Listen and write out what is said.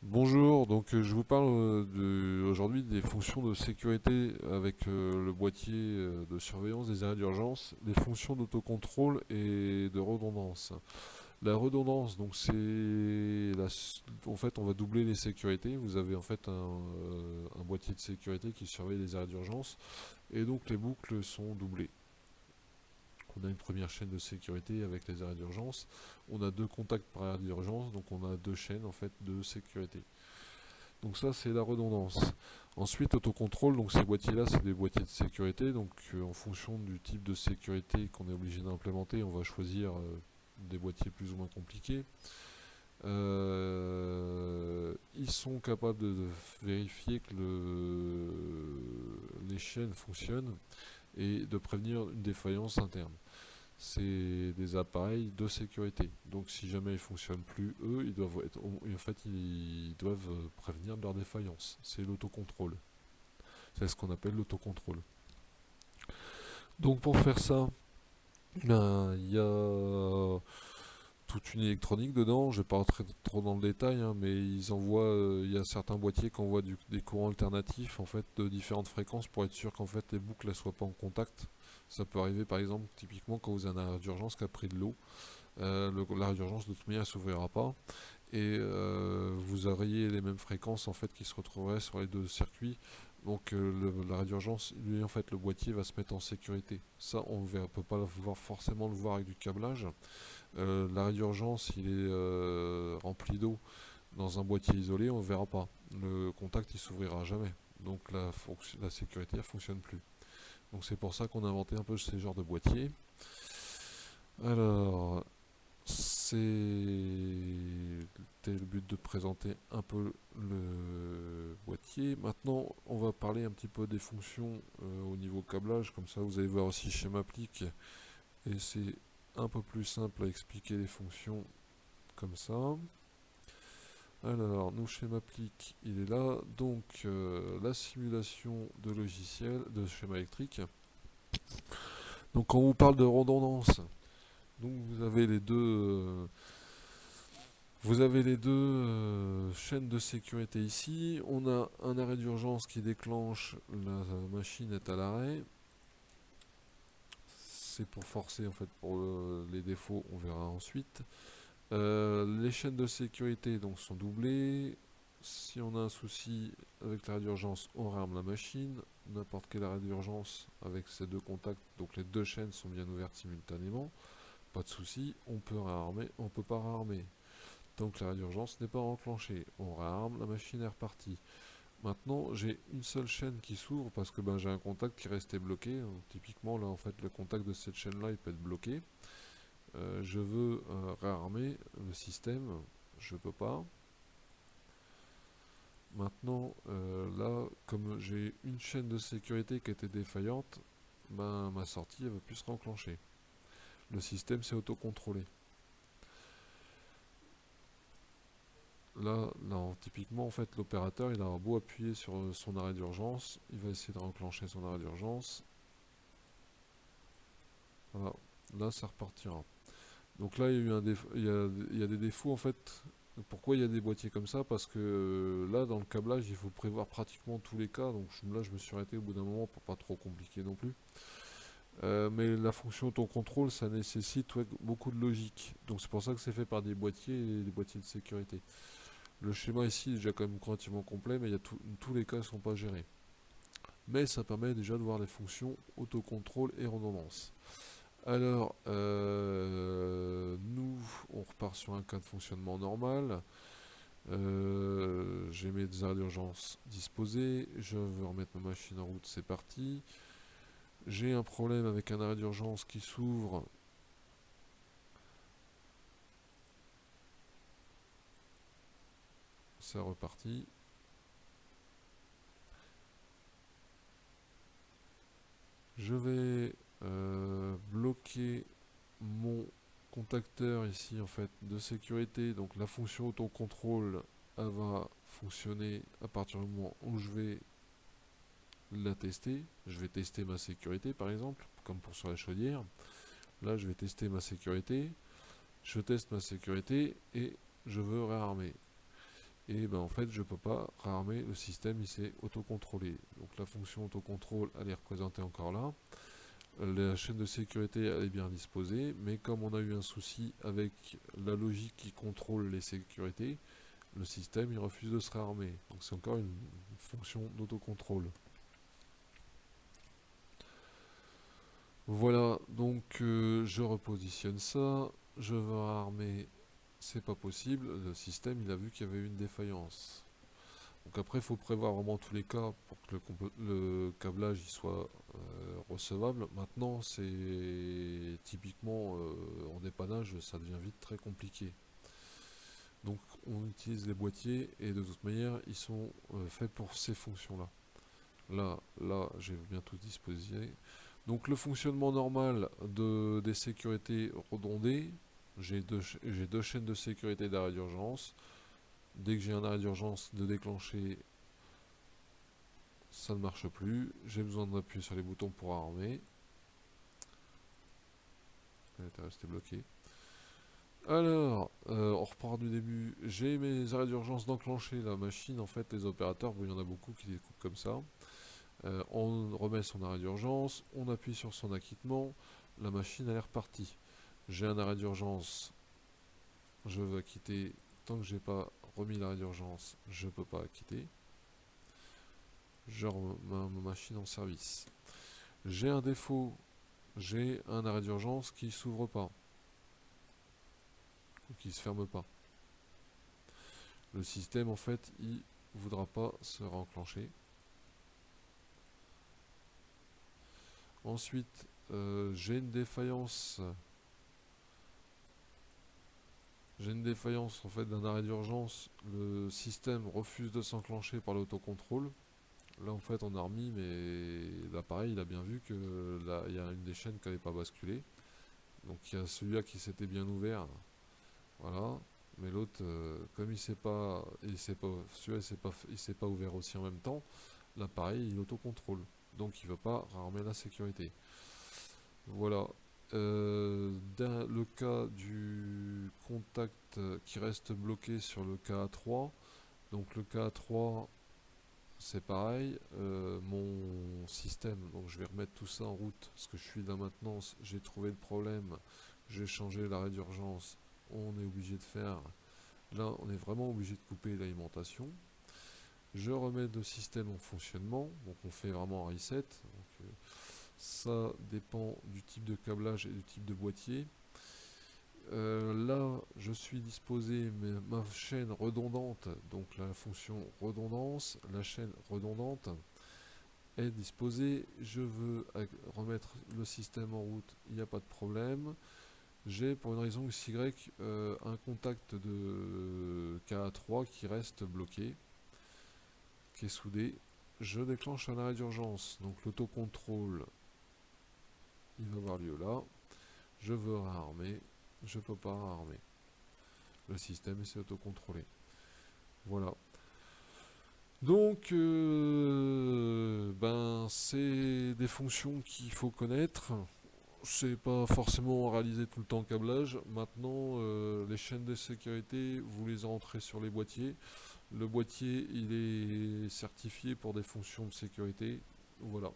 Bonjour, je vous parle aujourd'hui des fonctions de sécurité avec le boîtier de surveillance des arrêts d'urgence, les fonctions d'autocontrôle et de redondance. La redondance, en fait on va doubler les sécurités. Vous avez en fait un boîtier de sécurité qui surveille les arrêts d'urgence et donc les boucles sont doublées. On a une première chaîne de sécurité avec les arrêts d'urgence. On a deux contacts par arrêt d'urgence, donc on a deux chaînes en fait de sécurité. Donc ça c'est la redondance. Ensuite autocontrôle, donc ces boîtiers là c'est des boîtiers de sécurité, en fonction du type de sécurité qu'on est obligé d'implémenter, on va choisir des boîtiers plus ou moins compliqués. Ils sont capables de vérifier que les chaînes fonctionnent et de prévenir une défaillance interne. C'est des appareils de sécurité. Donc si jamais ils ne fonctionnent plus, eux, ils doivent prévenir de leur défaillance. C'est l'autocontrôle. C'est ce qu'on appelle l'autocontrôle. Donc pour faire ça, il y a toute une électronique dedans. Je ne vais pas rentrer trop dans le détail, hein, mais il y a certains boîtiers qui envoient des courants alternatifs en fait de différentes fréquences pour être sûr qu'en fait les boucles ne soient pas en contact. Ça peut arriver par exemple typiquement quand vous avez un arrêt d'urgence qui a pris de l'eau. L'arrêt d'urgence de toute manière ne s'ouvrira pas et vous auriez les mêmes fréquences en fait qui se retrouveraient sur les deux circuits. Donc l'arrêt d'urgence, lui en fait le boîtier va se mettre en sécurité. Ça on ne peut pas forcément le voir avec du câblage. L'arrêt d'urgence il est rempli d'eau dans un boîtier isolé, on ne verra pas. Le contact il s'ouvrira jamais. Donc la sécurité ne fonctionne plus. Donc c'est pour ça qu'on a inventé un peu ces genres de boîtiers. Alors, c'était le but de présenter un peu le boîtier. Maintenant, on va parler un petit peu des fonctions au niveau câblage. Comme ça, vous allez voir aussi schéma applique. Et c'est un peu plus simple à expliquer les fonctions comme ça. Alors, nous, schéma applique, il est là. Donc, la simulation de logiciel, de schéma électrique. Donc, quand on vous parle de redondance, donc vous avez les deux chaînes de sécurité ici. On a un arrêt d'urgence qui déclenche, la machine est à l'arrêt. C'est pour forcer en fait pour les défauts, on verra ensuite. Les chaînes de sécurité donc sont doublées. Si on a un souci avec l'arrêt d'urgence, on réarme la machine. N'importe quel arrêt d'urgence avec ces deux contacts, donc les deux chaînes sont bien ouvertes simultanément. Pas de souci, on peut réarmer, on peut pas réarmer. Donc l'arrêt d'urgence n'est pas enclenché. On réarme, la machine est repartie. Maintenant, j'ai une seule chaîne qui s'ouvre parce que j'ai un contact qui restait bloqué. Donc, typiquement, là, en fait, le contact de cette chaîne-là, il peut être bloqué. Je veux réarmer le système. Je peux pas. Maintenant, là, comme j'ai une chaîne de sécurité qui était défaillante, ma sortie, elle ne veut plus se renclencher. Le système s'est autocontrôlé. Là, typiquement, en fait, l'opérateur, il a beau appuyer sur son arrêt d'urgence, il va essayer de enclencher son arrêt d'urgence. Voilà, là, ça repartira. Donc là, il y a eu il y a des défauts, en fait. Pourquoi il y a des boîtiers comme ça? Parce que là, dans le câblage, il faut prévoir pratiquement tous les cas. Donc là, je me suis arrêté au bout d'un moment pour pas trop compliquer non plus. Mais la fonction autocontrôle, ça nécessite beaucoup de logique. Donc c'est pour ça que c'est fait par des boîtiers et des boîtiers de sécurité. Le schéma ici est déjà quand même relativement complet, mais tous les cas ne sont pas gérés. Mais ça permet déjà de voir les fonctions autocontrôle et redondance. Alors, nous, on repart sur un cas de fonctionnement normal. J'ai mes arrêts d'urgence disposés. Je veux remettre ma machine en route, c'est parti. J'ai un problème avec un arrêt d'urgence qui s'ouvre. C'est reparti. Je vais bloquer mon contacteur ici en fait de sécurité. Donc la fonction autocontrôle, elle va fonctionner à partir du moment où je vais la tester. Je vais tester ma sécurité par exemple, comme pour sur la chaudière. Là je vais tester ma sécurité. Je teste ma sécurité et je veux réarmer. et ben en fait je peux pas réarmer le système, il s'est autocontrôlé. Donc la fonction autocontrôle elle est représentée encore là. La chaîne de sécurité elle est bien disposée, mais comme on a eu un souci avec la logique qui contrôle les sécurités, le système il refuse de se réarmer. Donc c'est encore une fonction d'autocontrôle. Voilà, donc je repositionne ça, je veux réarmer, c'est pas possible, le système il a vu qu'il y avait eu une défaillance. Donc après il faut prévoir vraiment tous les cas pour que le câblage il soit recevable. Maintenant c'est typiquement en dépannage ça devient vite très compliqué. Donc on utilise les boîtiers et de toute manière ils sont faits pour ces fonctions là. Là j'ai bien tout disposé. Donc le fonctionnement normal des sécurités redondées, j'ai deux chaînes de sécurité d'arrêt d'urgence. Dès que j'ai un arrêt d'urgence de déclencher, ça ne marche plus. J'ai besoin d'appuyer sur les boutons pour armer. Elle était restée bloquée. Alors, on repart du début. J'ai mes arrêts d'urgence d'enclencher. La machine, en fait, les opérateurs, bon, il y en a beaucoup qui les coupent comme ça. On remet son arrêt d'urgence, on appuie sur son acquittement, la machine elle est repartie. J'ai un arrêt d'urgence, je veux acquitter, tant que j'ai pas remis l'arrêt d'urgence, je peux pas acquitter. Je remets ma machine en service. J'ai un défaut, j'ai un arrêt d'urgence qui s'ouvre pas, ou qui se ferme pas. Le système en fait il voudra pas se réenclencher. Ensuite j'ai une défaillance en fait d'un arrêt d'urgence, le système refuse de s'enclencher par l'autocontrôle. Là en fait on a remis mais l'appareil il a bien vu que là il y a une des chaînes qui n'avait pas basculé. Donc il y a celui-là qui s'était bien ouvert. Voilà. Mais l'autre, comme celui-là il s'est pas ouvert aussi en même temps, l'appareil il autocontrôle. Donc il ne veut pas rarmer la sécurité. Voilà. Dans le cas du contact qui reste bloqué sur le KA3, donc le KA3 c'est pareil, mon système, donc je vais remettre tout ça en route parce que je suis dans la maintenance, j'ai trouvé le problème, j'ai changé l'arrêt d'urgence, on est obligé de faire, là on est vraiment obligé de couper l'alimentation. Je remets le système en fonctionnement, donc on fait vraiment un reset. Donc, ça dépend du type de câblage et du type de boîtier. Là, je suis disposé ma chaîne redondante, donc la fonction redondance, la chaîne redondante est disposée. Je veux remettre le système en route, il n'y a pas de problème. J'ai pour une raison XY un contact de KA3 qui reste bloqué, qui est soudé. Je déclenche un arrêt d'urgence, donc l'autocontrôle il va avoir lieu là. Je veux réarmer, je peux pas réarmer. Le système s'est autocontrôlé. Voilà. Donc, ben, c'est des fonctions qu'il faut connaître. C'est pas forcément réalisé tout le temps en câblage. Maintenant, les chaînes de sécurité, vous les rentrez sur les boîtiers. Le boîtier, il est certifié pour des fonctions de sécurité. Voilà.